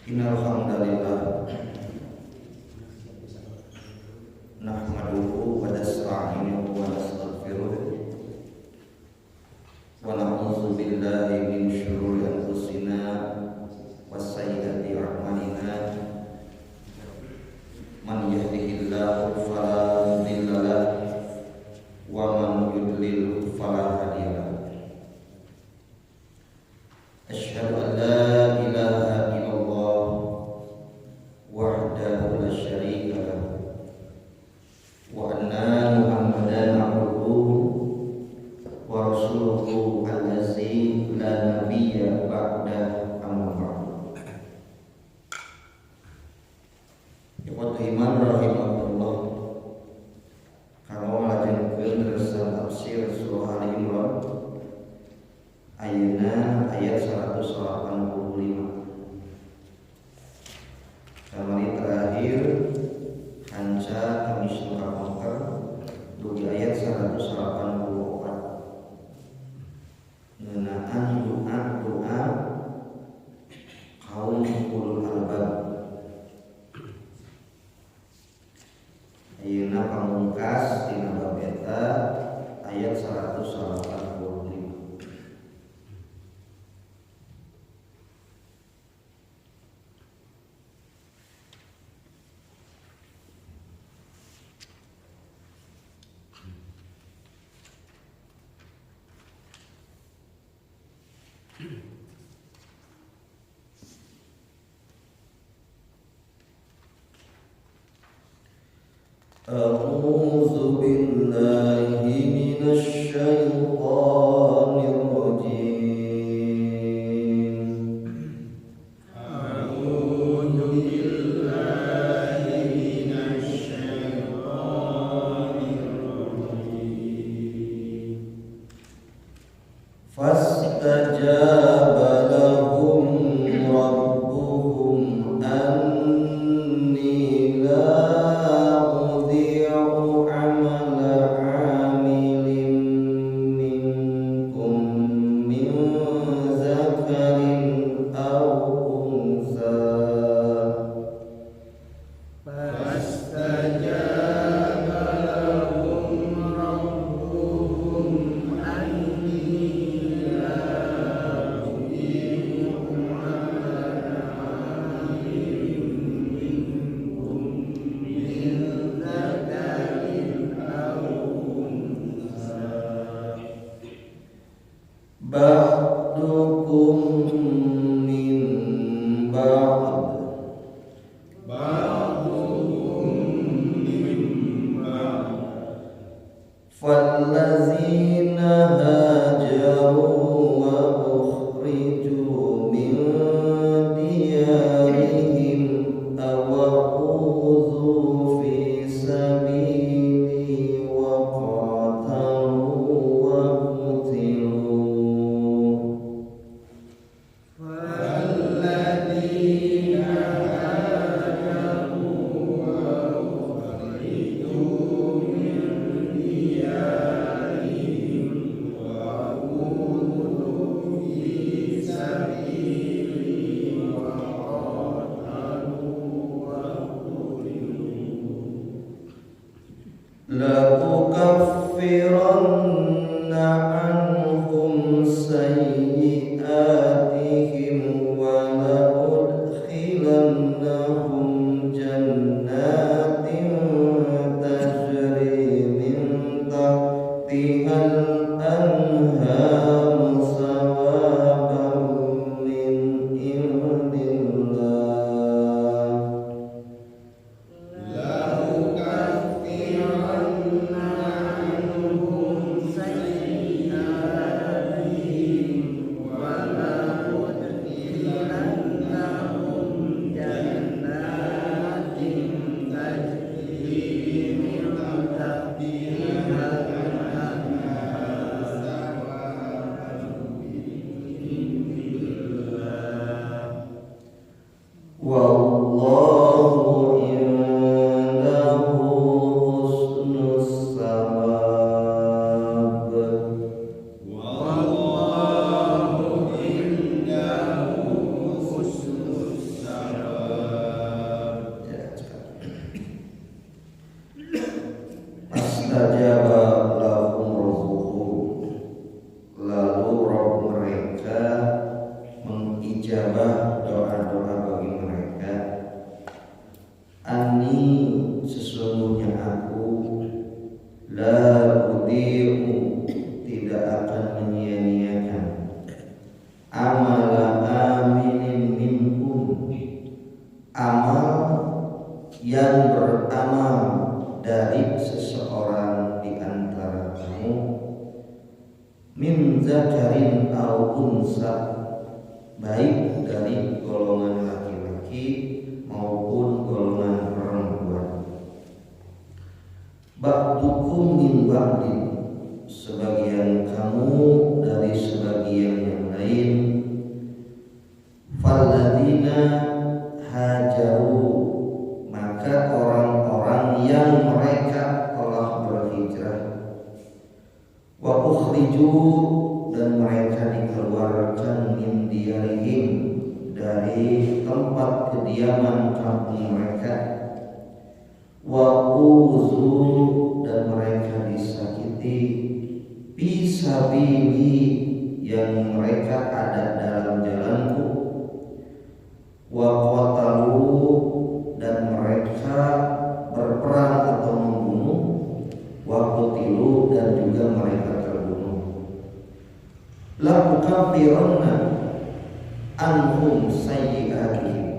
Innal hamdalillah nahmaduhu wa nasta'inuhu wa nastaghfiruh wa na'udzu billahi min syururi anfusina wa sayyiati a'malina man yahdihillahu fala mudilla lahu wa man yudlil fala hadiya lahu. Asyhadu an la ilaha illallah wahdahu la syarika lahu wa anna Muhammadan abduhu wa rasuluhu allazi la nabiyya ba'da amma ba'du. Ikhwatul iman rahimahullah, kalau melanjutkan resal tafsir surah Al-Imran ayat 185. Kali terakhir hanca kami suka maka di ayat 184 ngenaan doa kaum ulul albab. Ayeuna pamungkas dina bab eta ayat 185. A'udzu billahi minasy syaithanir rajim. A'udzu billahi minasy syaithanir rajim. Fastajaba lahum rabbuhum anni la min zakarin aw unsa, baik dari golongan laki-laki maupun golongan perempuan. Ba'dukum min ba'din, sebagian kamu dari sebagian yang lain. Falladzina hajaru, maka orang-orang yang mereka telah berhijrah. Wa ukhriju, dan mereka dikeluarkan min diyarihim, dari tempat kediaman kampung mereka. Wa uzu, dan mereka disakiti fisabili, yang mereka ada dalam jalanku. Wa qatalu, dan mereka berperang atau membunuh. Wa qutilu, dan juga mereka terbunuh. La ukaffiranna anhum sayyi'atihim,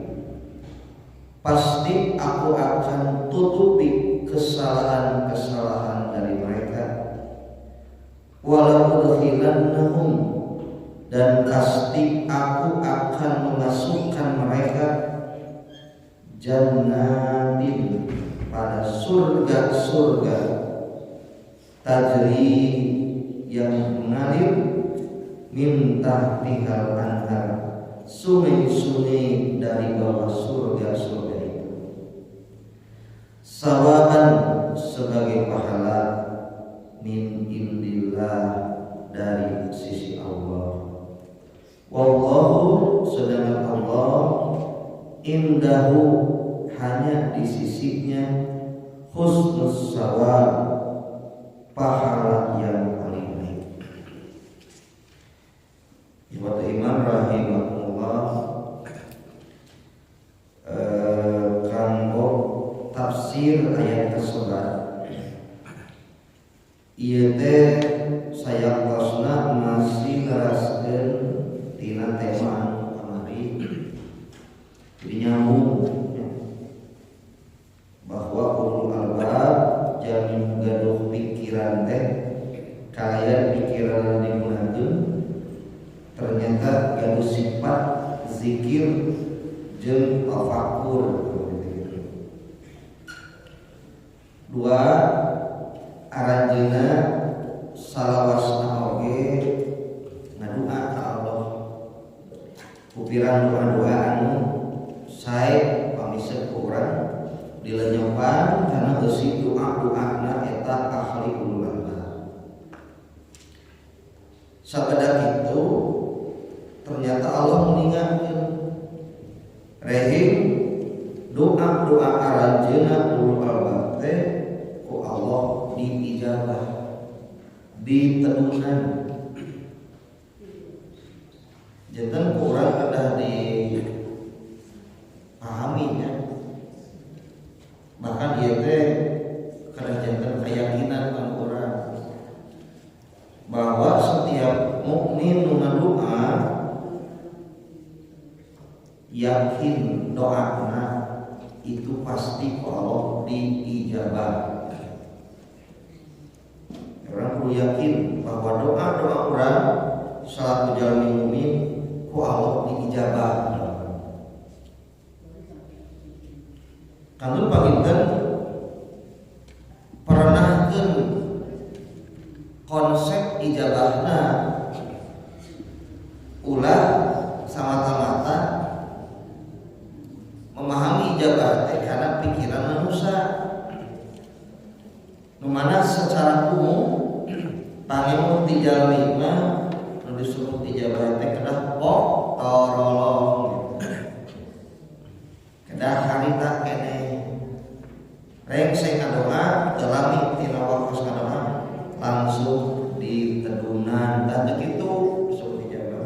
pasti aku akan tutupi kesalahan-kesalahan dari mereka. Wala udkhilannahum, dan pasti aku akan memasukkan mereka jannatin, pada surga-surga, tajri, yang mengalir, min tahtihal anhar, sungai-sungai dari bawah surga-surga itu. Sawaban, sebagai pahala, min indillah, dari sisi Allah. Wallahu, sedangkan Allah, indahu, hanya di sisinya, husnus sawab, pahala yang paling baik. Ibu Imam rahimahullah, kanggo tafsir ayat tersebut, ieu teh saya kosna masih ngeraskeun tina tema anu kamari. Jadi nyambung bahwa ulul albab jangan gaduh pikiran teh kalian pikiran digunakeun ternyata gaduh sifat zikir jeung tafakur. Dua, aranjeuna salawasna oge ngadua ka Allah. Kupirang doa-doa anu sae pamiseuh ku urang dilenyopan karena besi doa-doana eta ahli ulul albab. Sabada itu ternyata Allah mengingatkan rehim doa-doa aranjeuna ulul albab teh ku Allah diijabah, ditedunan. Janten kurang kedah dipahaminya. Bahkan dia teh kedah janten keyakinan kan urang bahwa setiap mukmin nu ngadoa yakin doana itu pasti ku Allah diijabah. Orang perlu yakin bahwa doa-doa orang selaku jalmi mukmin ku Allah diijabah. Kantun paginten perenahkeun konsep ijabahna ulah samata-mata memahami ijabah teh karena pikiran manusia. Nu mana secara umum pangemun ti jalmi mah nu disuruh dijabah teh kedah pok torolong, kedah harita kene reng saya ngadoa jalami tina waktu ngadoa langsung ditedunan dan begitu disuruh dijabah.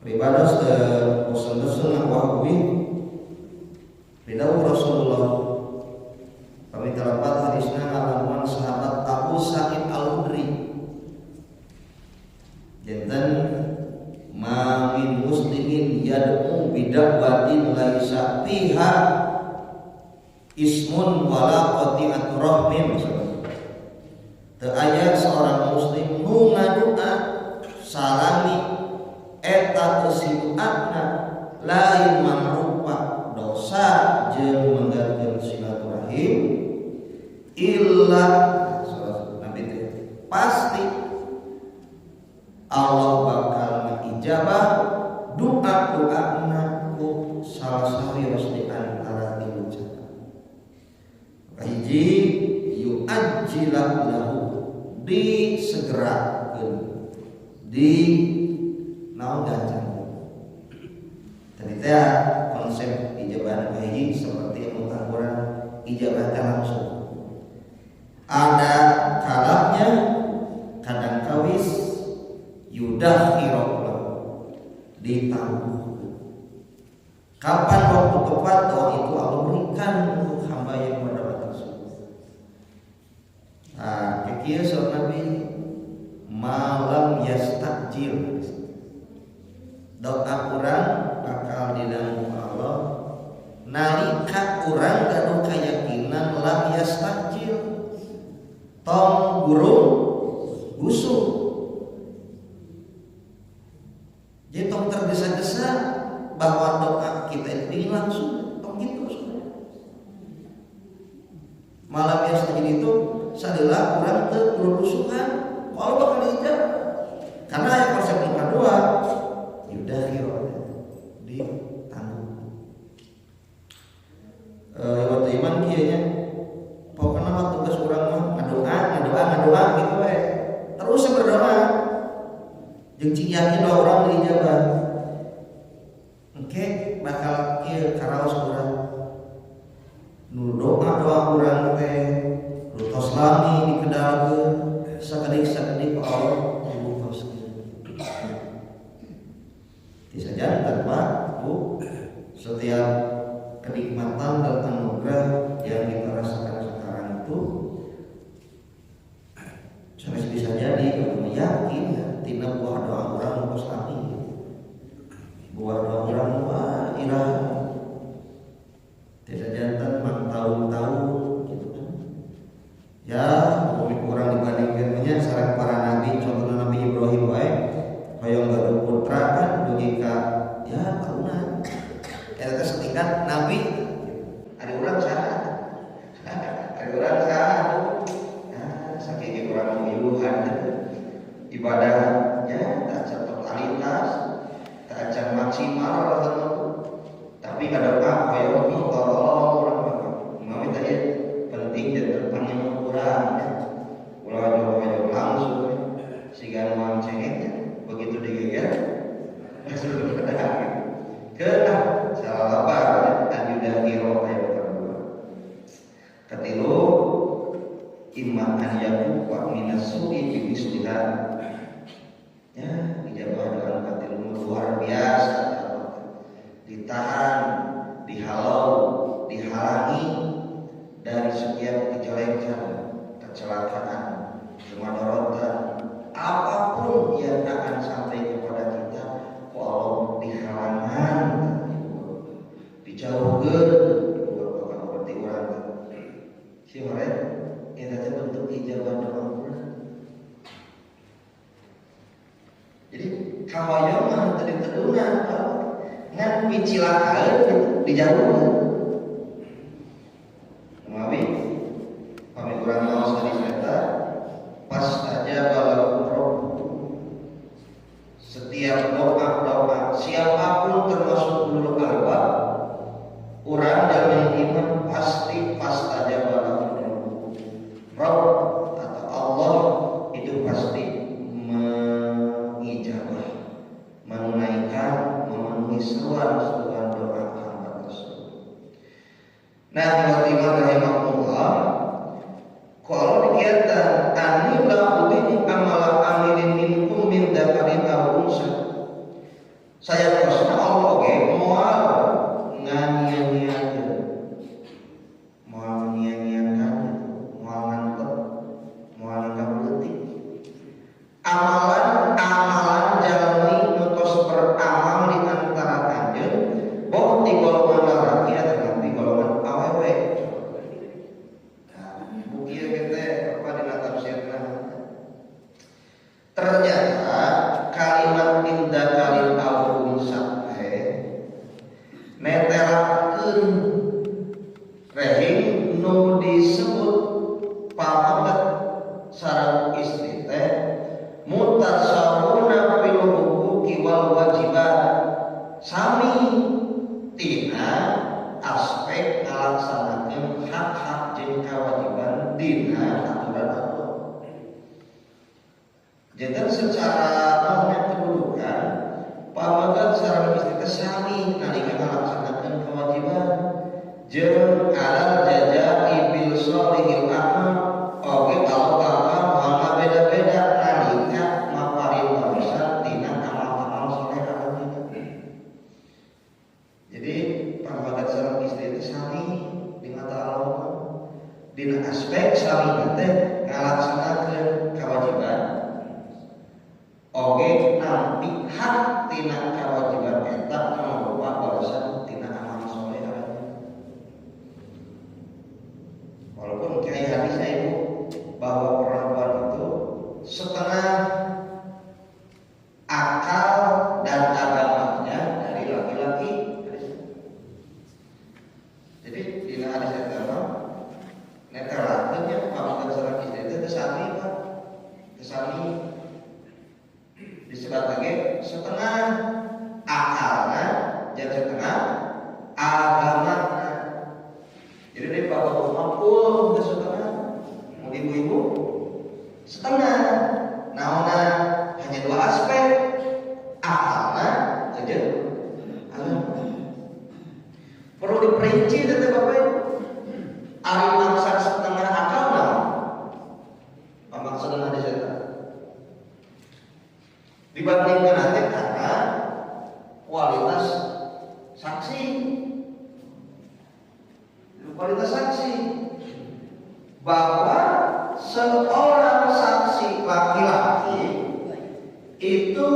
Pribados ke bosan-bosan ngawahwi bidau Rasulullah kami terdapat hadisnya ngalaman sahabat Abu Sa'id Al-Khudri jantan ma min muslimin yad'u bid'atin laisa fiha ismun wala qati'atu rahmin. Teu aya seorang muslim nu ngadoa salami eta kesiduatna lain mangrupa dosa jeung menggalkeun silaturahim illa nabi teh pasti Allah bakal ngijabah doa-doana ku salah sarios di antara tilu cara. Hiji yu'ajjilahu lahu disegerakeun di naon gancan. Tadi teh konsep ijabah hiji seperti yang mutangguran ijabah langsung. Ada kalanya kadang kawis yudahirullah ditangguh. Kapan waktu tepat doa itu Allah berikan untuk hamba yang berdoa tersebut. Nah, kieu saur Nabi malam yastajil. Doa urang bakal didanggu Allah nalika urang gaduh kayakinan lam yastajil. Tong guru gusuk. Jadi tong tergesa-gesa bahwa doa kita ini langsung tong gitu sebenarnya. Malam yang seperti itu sadilah orang teu berusukan kalau bakal dijawab. Karena yang konsep yang kedua yudahiru ditanggung. Waktu iman kieu nya pokokna mah tugas urang mah ngadoa gitu we. Terus berdoa. Jeung cing yakin doa urang dijabah. Oke, bakal kieu karaos urang. Nu doa urang teh rutos lami dikedalkeun sakedik-sakedik Allah dibungkuskeun. Bisa jadi tanpa setiap kenikmatan dan anugerah yang kita rasakan sekarang itu sampai bisa jadi kalau yakin tina buah doa urang rutos lami. Buah doa urang mah irah tidak jantan mang tahun-tahun gitu kan. Ya, orang dibandingkannya sareng para nabi, contohnya Nabi Ibrahim wae hoyong gaduh putra kan dugi ka ya tahunan. Eta setingkat nabi ada urang saha. Ada urang saha. Nah, saking urang miluhan ibadahnya tak totalitas, tak acan maksimal tapi ada apa hoyong penting dan terpanjang kurang ulah langsung sehingga nuang cengeknya begitu digeger langsung berkedah kenapa salah apa anjudahiro ayat kedua ketilu iman an yaku wa minasu'i bimisliha ya dijawab dengan ketilu luar biasa ditahan dihalau dihalangi dari setiap kejelekan, kecelakaan, kemadharatan, apapun yang akan sampai kepada kita, kalau dihalangan, dijauhkan, bukan berarti orang. Siapa? Ini tadi bentuk ijabah doa. Jadi kawayang mah tadi tedunan, ngan picilakan dijauhkan. Kurang mau tadi cerita pas aja kalau setiap doa siapapun termasuk dulu albab orang dan iman pasti pas aja kalau Rob atau Allah itu pasti mengijabah menunaikan memenuhi seruan doa hamba tersebut. Nah, iman rahimahullah kalau dikatakan anilah ubini amalan amilin minkum min dzakarin aw unsa. Saya kosna Allah ge moal nganian-nganian. Moal nganian-nganian, moal nangkep, moal ngabeutik. Amalan jalmi nutos beramal di antara kanjeun boh di golongan laki atawa di golongan awewe. Tafsirna ternyata kalimat indah kalim alun sampai netelakeun rehing nu disebut pamagat sareng istri teh mutasawuna fil huquqi wal wajibat sami tina aspek ngalaksanakeun hak-hak jeung kewajiban dina aturan Allah. Jadi secara kedudukan pamagat sareng istri teh sami nalika ngalaksanakeun kewajiban jeung alal jajai bil sholihil amal oge kalau kakak mau beda-beda nalika maparin barisan tina amal-amal soleh kana. Jadi pamagat sareng istri itu sami di mata Allah dina aspek sami teh ngalaksanakeun kewajiban oge nampi hak tina kewajiban eta mangrupa barisan tina amal soleh. Walaupun kayak hadis ibu bahwa perempuan itu setengah akal dan agamanya dari laki-laki. Jadi di hadis agama netelakeunnya pamagat sareng istri itu sami Pak. Sami disebut lagi setengah akalna jeung setengah agamana. Jadi dari bapak rumah full ke setengah, mau ibu-ibu setengah. Naona hanya dua aspek, akalna aja, agama. Perlu diperinci tetap bapak ibu. Ari maksa setengah akal nah, maksudnya di sana. Dibandingkan nanti karena kualitas saksi. Kualitas saksi bahwa seorang saksi laki-laki itu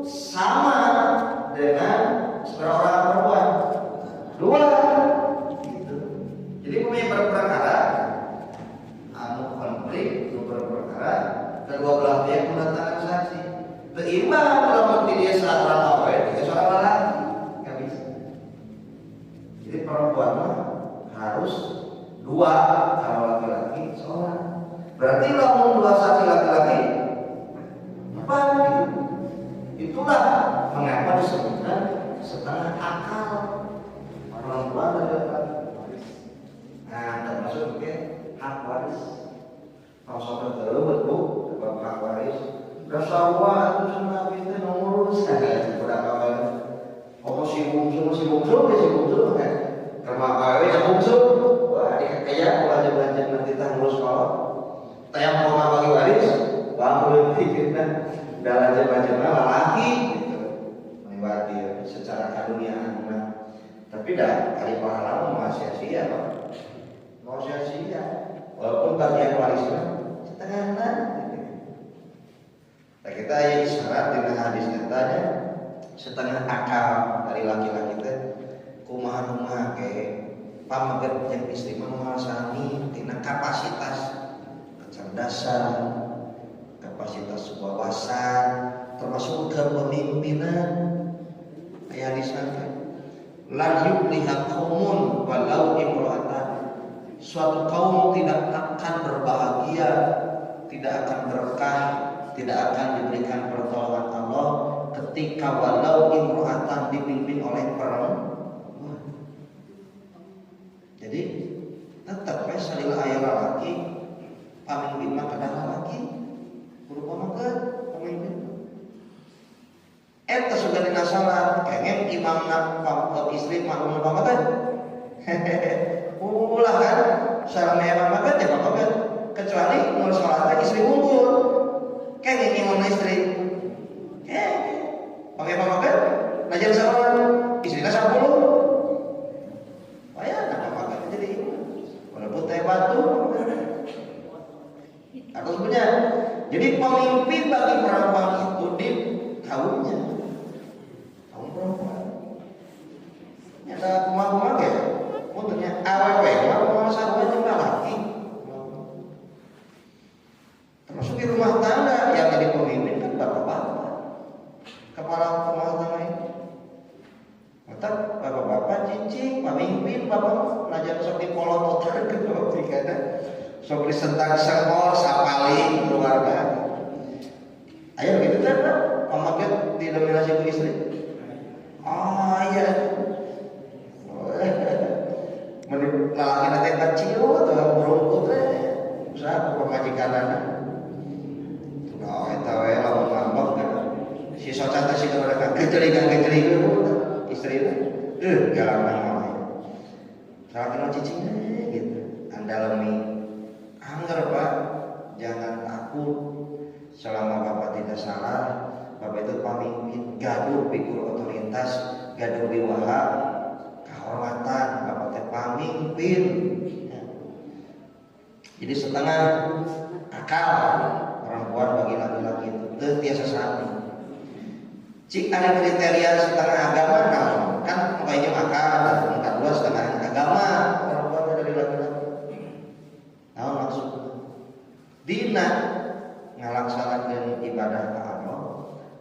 sama dengan seorang perempuan dua gitu. Jadi punya perkara anu konflik perkara kedua belah pihak mendatangkan saksi berimbang kalau dia seorang awet dia seorang laki nggak bisa. Jadi perempuan mah harus dua, kalau laki-laki seorang. Berarti kalau dua saksi laki-laki empat gitu. Itulah mengapa disebutkan setengah akal perempuan dan laki-laki. Nah, termasuk juga hak waris. Kalau saudara tahu betul tentang hak waris, Rasulullah itu sunnah itu nomor saya berapa kali. Oh si bungsu kan? Karena kawin yang bungsu, wah dikaya belanja nanti tanggung sekolah. Tayang mau bagi waris, bangun pikirkan belanja laki gitu, melewati secara kaduniaan. Tapi dah kali pahala mau sia-sia, mau sia-sia. Walaupun bagian warisnya setengah. Nah kita yang syarat dengan hadis katanya setengah akal dari laki-laki itu. Kumaha ke pamagat yang istri menguasai tina kapasitas kecerdasan, kapasitas wawasan, termasuk kepemimpinan. Ayat disangka lan yufliha qaumun walau imra'atan. Suatu kaum tidak akan berbahagia, tidak akan berkah, tidak akan diberikan pertolongan Allah ketika walau imra'atan dipimpin oleh perempuan. Jadi tetap salila aya lalaki pamimpin mah kada lalaki kudu pamagat pamimpin eta sudah dina salat kengen imamna istri mah pamagat ulah kan sareng pamagat ya pamagat kecuali mun salat istri unggul kengen imamna istri pakai pamagat najan salat istrina 10 batu atau sebenarnya jadi pemimpin bagi perempuan itu di kaumnya kaum perempuan ada kumah-kumah ya untuknya aww kumah sarwa juga laki termasuk di rumah tangga yang jadi pemimpin kan bapak sok disentak sekor sapaling keluarga. Ayo gitu kan Pak, pemakai didominasi ku istri. Oh iya. Menurut lalaki nanti kecil atau berungkut usaha pemajikanana. Oh itu lawan ngambek kan. Si socan si keluarga kecerigan istrinya. Jalan nama. Salah kenal cicingnya gitu. Andalami. Angger Pak, jangan takut. Selama Bapak tidak salah, Bapak itu pamimpin, gaduh pikul otoritas, gaduh wiwaha, kehormatan, Bapak itu pamimpin. Ya. Jadi setengah akal perempuan bagi laki-laki itu biasa sami. Cik ada kriteria setengah agama kan makanya akal dan kedua setengah agama perempuan dari laki-laki. Nah maksudnya dina ngalaksanakeun ibadah ka Allah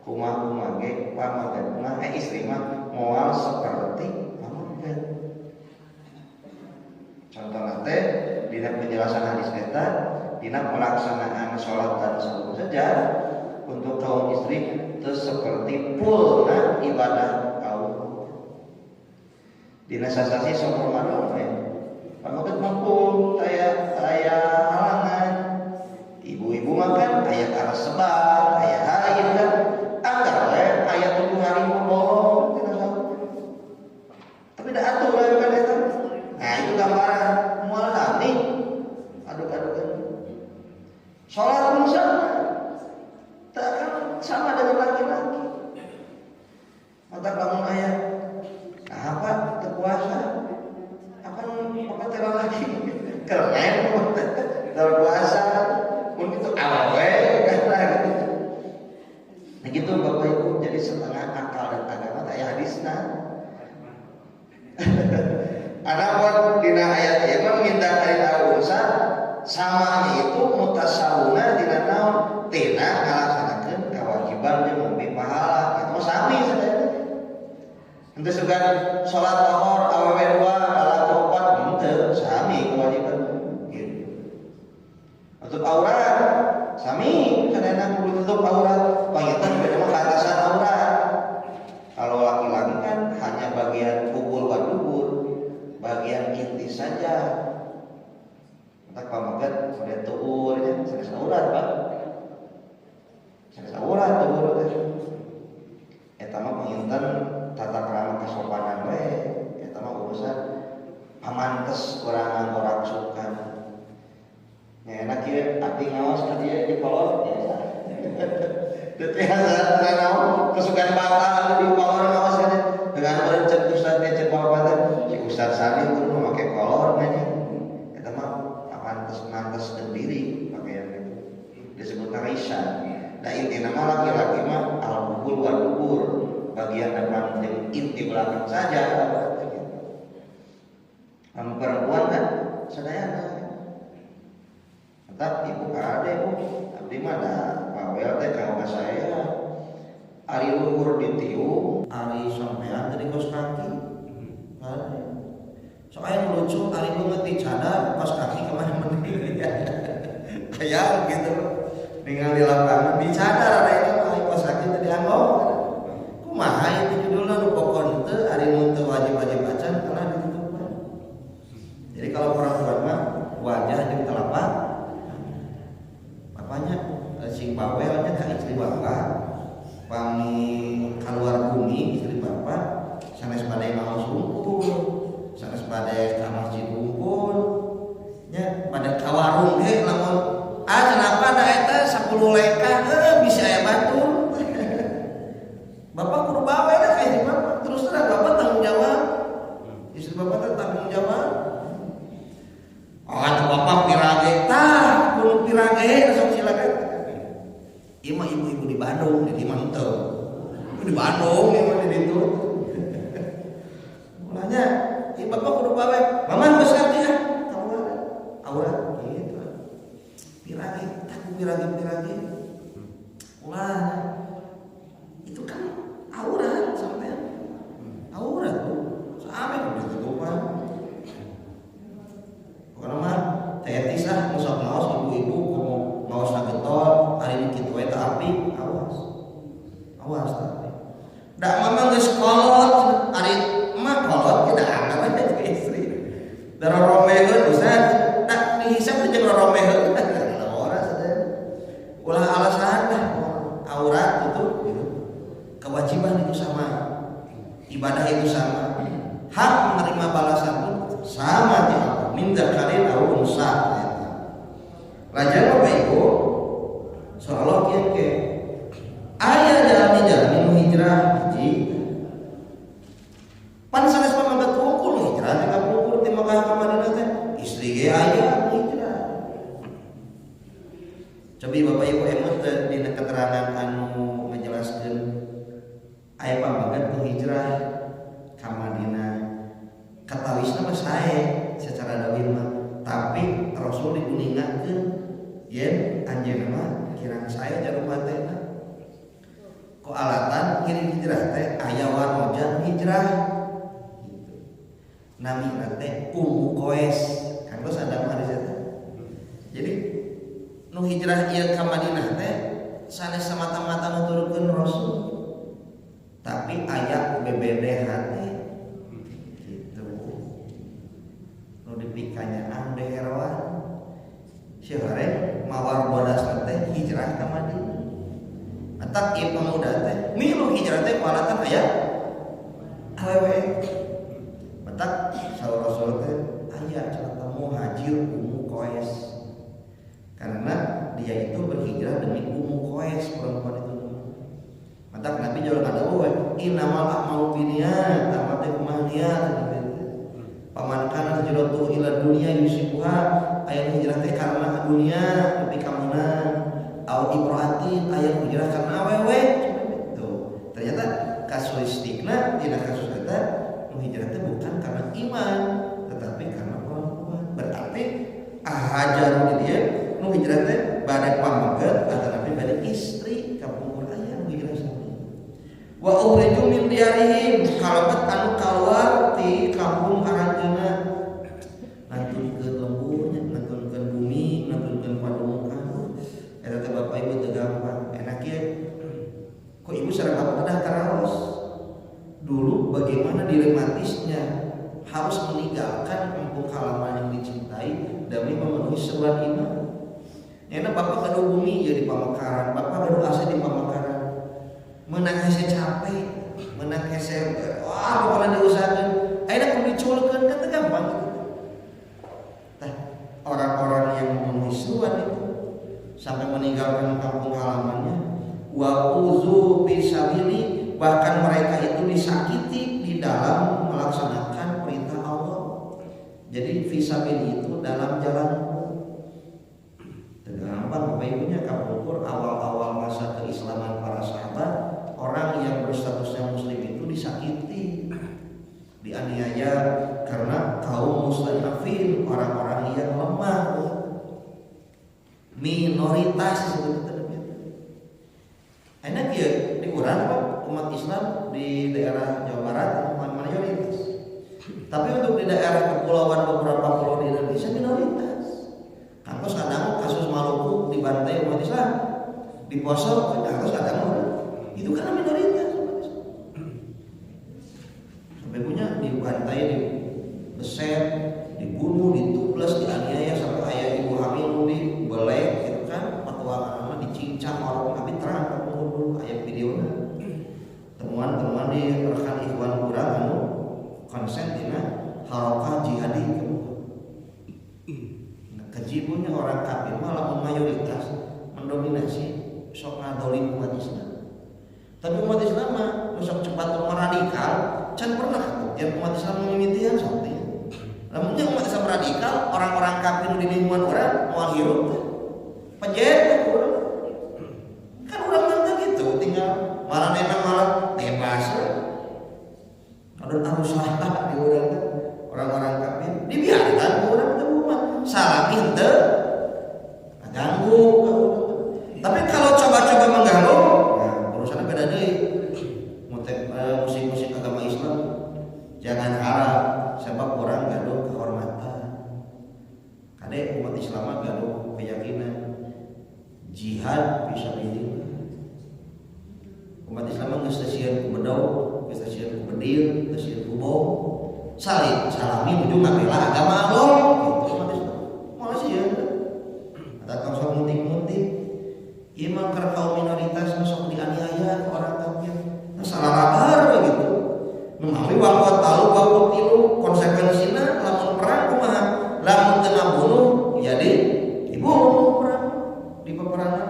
kumaha ge pamageuna istri mah moal seperti pamageun. Contohna teh dina penjelasan hadis eta dina pelaksanaan salat dan salat saja untuk kaum istri itu seperti pulna ibadah kaum. Dina sasasi sok Ramadan pamageun mampu aya halangan. Ibu-ibu makan ayat aras sebar, ayat haid kan, anggar ayat 7 hari bolong tidak tahu. Tapi tidak atur kan itu. Nah itu gambaran mual nih, aduk-aduk kan. Sholat pun sama, tak kan sama dengan laki-laki. Mata bangun ayat, nah apa terpuasa, apa terlalu lagi, keren, terpuasa. Itu awe kan gitu. Nah gitu Bapak Ibu, jadi setengah akal dan agama tak hadisna. Ada buat dina ayat ieu mah minta kali awusa samanya itu mutasawuna dina naon tina ngalaksanakeun kewajiban jeung nembe pahala. Eta mah sami sadaya. Henteu sugan salat zuhur awewe 2 lalaki 4 henteu sami kewajiban. Tutup aurat, sami kadang kudu tutup aurat. Pangitan beda mah keatasan aurat. Kalau laki-laki kan hanya bagian kubul wa dubur, bagian inti saja. Entak pamagat sudah tuur ya, sanes aurat Pak. Sanes aurat tuur teh. Eta mah panginten tata krama kasopanan we. Eta mah urusan pamantes urang orang sukan. Ya enak ya, abdi ngawas ka dia di kolor biasa. Teu teh naon kesukaan batal di kolor ngawas kan dengan berencet ustaz teh cek bapak si ustaz Sani itu memakai kolor nya. Eta mah pantes sendiri pakaian itu. Disebut Aisyah. Nah intina mah laki-laki mah al-bubur wa dubur, bagian depan dan inti belakang saja. Perempuan kan sadayana. Tetap ibu kade bu, abdi mana pawel teh kalau saya ari luhur ditiup, ari sampean dari kos kaki, soalnya lucu ari banget dicadar kos kaki kemana-mana, kayak gitu, tinggal di lapangan dicadar ada itu ari kos kaki tadi anggap, kumaha itu judulnya nu pokon teu ari nu teu wajib-wajib acan karena ditutupan. Jadi kalau perempuan mah wajah jeung telapak apanya sing bawelnya ka istri bapak pami keluar bumi istri bapak sanes bade ngaos hungkul sanes bade ka masjid hungkul nya pada ka warung ge lamun kenapa da eta 10 leka bisa aya batur bapak kudu bawel ka istri bapak terus terang bapak tanggung jawab istri bapak tanggung jawab bapak pirage tah kudu pirage sok silakan. Ieu mah ibu-ibu di Bandung, di mah henteu. Di Bandung ieu mah di ditu. Mulanya ieu bapak kudu bawe, "Mama geus ngerti ya?" Aurat gitu. Pirage, tah pirage. Ulah. Itu kan aurat sampean. Aurat tuh. Sampe kudu ditutupan. Pokoknya mah tetis lah musuh puas tapi dak mama geus kolot ari emak kolot tidak angkat aja ke istri daroromeheun usah tak dihisap aja roromeheun orang saja ulah alasan dah aurat itu gitu. Kewajiban itu sama, ibadah itu sama, hak menerima balasan pun sama ya. Minta kalian tahu unsa Raja Bapak Ibu seolah ke ayah jalan hijrah hiji pan sanes pamangkat kumpul hijrah teh kapungkur ti Makkah ka Madinah teh istri ge aya hijrah. Cobi Bapak Ibu emut dina keterangan anu menjelaskeun aya pamangkat hijrah ka Madinah katawisna mah sae secara dawil mah tapi Rasul dikuningakeun yen anjeunna mah kirang sae jarum hatena ku alatan kirim hijrah teh aya warojan hijrah gitu. Namina teh Ummu Qais kanggo sadang hadis eta. Jadi nu hijrah ieu ka Madinah teh sanes semata-mata nuturkeun Rasul tapi aya bebedehan teh gitu. Nu dipikanya ande herwan syareng mawar bodas teh hijrah ka Madinah. Atak ieu pemuda teh milu hijrah teh kualatan aya awewe. Matak saur Rasul teh aya cenah muhajir Ummu Qais. Karena dia itu berhijrah demi Ummu Qais perempuan itu. Matak Nabi jual kadawu innamal a'malu binniyat tamat kumaha niat. Paman kana hijratu ila dunya yusibuha aya hijrah teh karena dunia tapi kamunang au ibraatin aya hijrah karena awewe gitu. Ternyata kasuistikna dina kasus eta nu hijrah teh bukan karena iman tetapi karena perempuan. Berarti ahajar di dia nu hijrah teh bade pamageut ataupun bade istri kapungkur aya nu hijrah sami. Wa uriju min diarihim kalabat anu kaluar ti kampung aranjeunna nantunkeun lemburnya nantunkeun bumi nantunkeun padumukan eta teh Bapak Ibu teu gampang enak ye kok ibu sareng bapak dah karaos dulu bagaimana dilematisnya harus meninggalkan kampung halaman yang dicintai demi memenuhi seruan iman. Enak bapak gaduh bumi jadi pamekaran, bapak gaduh asa di pamekaran. Menang hese capek, menang hese wah pokoknya diusahakeun. Ayeuna kudu diculkeun kan teu gampang gitu. Tah, orang-orang yang memenuhi seruan itu sampai meninggalkan kampung halamannya wa uzu fisabili bahkan mereka itu disakiti di dalam melaksanakan perintah Allah. Jadi fisabili itu dalam jalan gampang Bapak Ibunya kapungkur awal-awal masa keislaman para sahabat orang yang berstatusnya muslim itu disakiti dianiaya karena kaum mustadafin orang-orang yang lemah minoritas sebetulnya. Enak ya di Quran Pak umat Islam di daerah Jawa Barat mayoritas. Tapi untuk di daerah kepulauan beberapa pulau di Indonesia minoritas. Kampus kadang kasus Maluku dibantai umat Islam, di Poso kampus kadang itu karena minoritas. Sampai punya dibantai, dibeset, dibunuh, dituples, dianiaya sampai ayah ibu hamil dibelek gitu kan, petualangan dicincang orang tapi terang dulu ayat videonya. Temuan-temuan di rekan ikhwan kurang anu konsen dina harokah jihadi. Kejibunya orang kafir malah mayoritas mendominasi sok ngadolim umat Islam. Tapi umat Islam mah sok cepat meradikal, can pernah yang umat Islam memimitian seperti. Namun yang umat Islam radikal, orang-orang kafir di lingkungan orang mau hirup, penjahit orang. Kan orang mah gitu, tinggal malah enak malah bebas. Ada arus salah di orang-orang kafir, dibiarkan orang salah henteu ganggu. Tapi kalau coba-coba mengganggu, nah urusannya beda deui. Musik-musik agama Islam jangan harap sebab orang gaduh kehormatan. Kade umat Islam gaduh keyakinan jihad fisabilillah. Umat Islam geus tasieun ku bedog, geus tasieun ku bedir, tasieun ku bom. Salami ujung ngabela agama Allah gitu umat Islam. Moal sieun. Datang sok muntik-muntik. Ieu mah keur kaum minoritas sok dianiaya ku orang kafir. Salah rabar begitu. Memawi waktu tahu waktu tilu konsekuensina lamun perang kumaha? Lamun teu nabunuh jadi dibunuh perang di peperangan.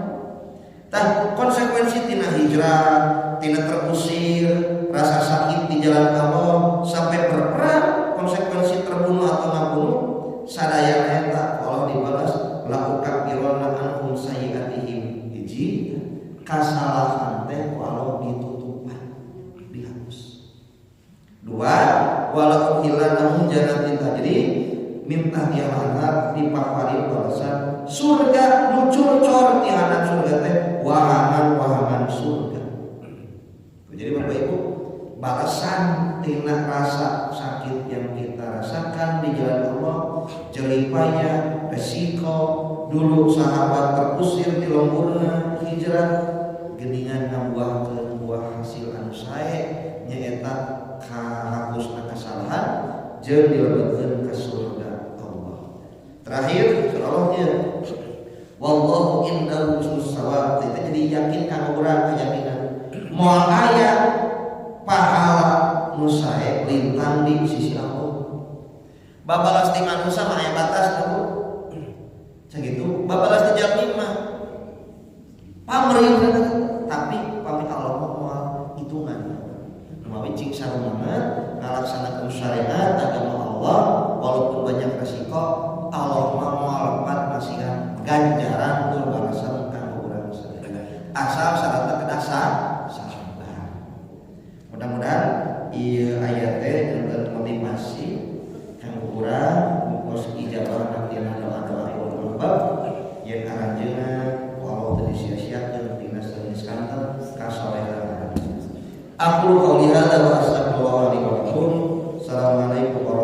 Tah konsekuensi tina hijrah, tina terusir, rasa sakit di jalan Allah sampai berperang, konsekuensi terbunuh atau nabunuh sadaya eta Allah dibalas la ukafiruna anhum sayyi'atihim hiji kasalahan teh ku Allah ditutupan dihapus. Dua walau hilanahum jannatin tajri minta dia lantar dipapari balasan surga nu curcor ti hanan surga teh wahangan surga. Jadi Bapak Ibu, balasan tina rasa sakit yang kita rasakan di jalan Allah, jeripaya, resiko, dulu sahabat terusir di lemburna hijrah, geningan ngabuahkeun buah hasil anu sae nyaeta kahapusna kesalahan jeung dilebetkeun ka surga Allah. Terakhir Allahnya wallahu indahu husnus thawab. Kita jadi yakin kang urang keyakinan moal aya pahala nu sae lintang di sisi Allah. Babalas ti manusia mah aya batasna Bu. Sakitu babalas ti jalmi mah pamerintah tapi pamit Allah mah moal hitungan. Mawi cing sarumana ngalaksanakeun syariat agama Allah walaupun banyak resiko Allah mah moal lepat ngasihan ganjaran tur balasan kanggo urang sadaya. Asal syaratna kedasar sabar. Mudah-mudahan ieu aya teh jeung motivasi kanggo urang mungkos ijabah nantina doa-doa ulul albab yen aranjeunna Allah teu disia-siakeun tina saeueus kanten kasolehan. Aku qauli hadza wa astaghfirullah li wa lakum. Assalamualaikum warahmatullahi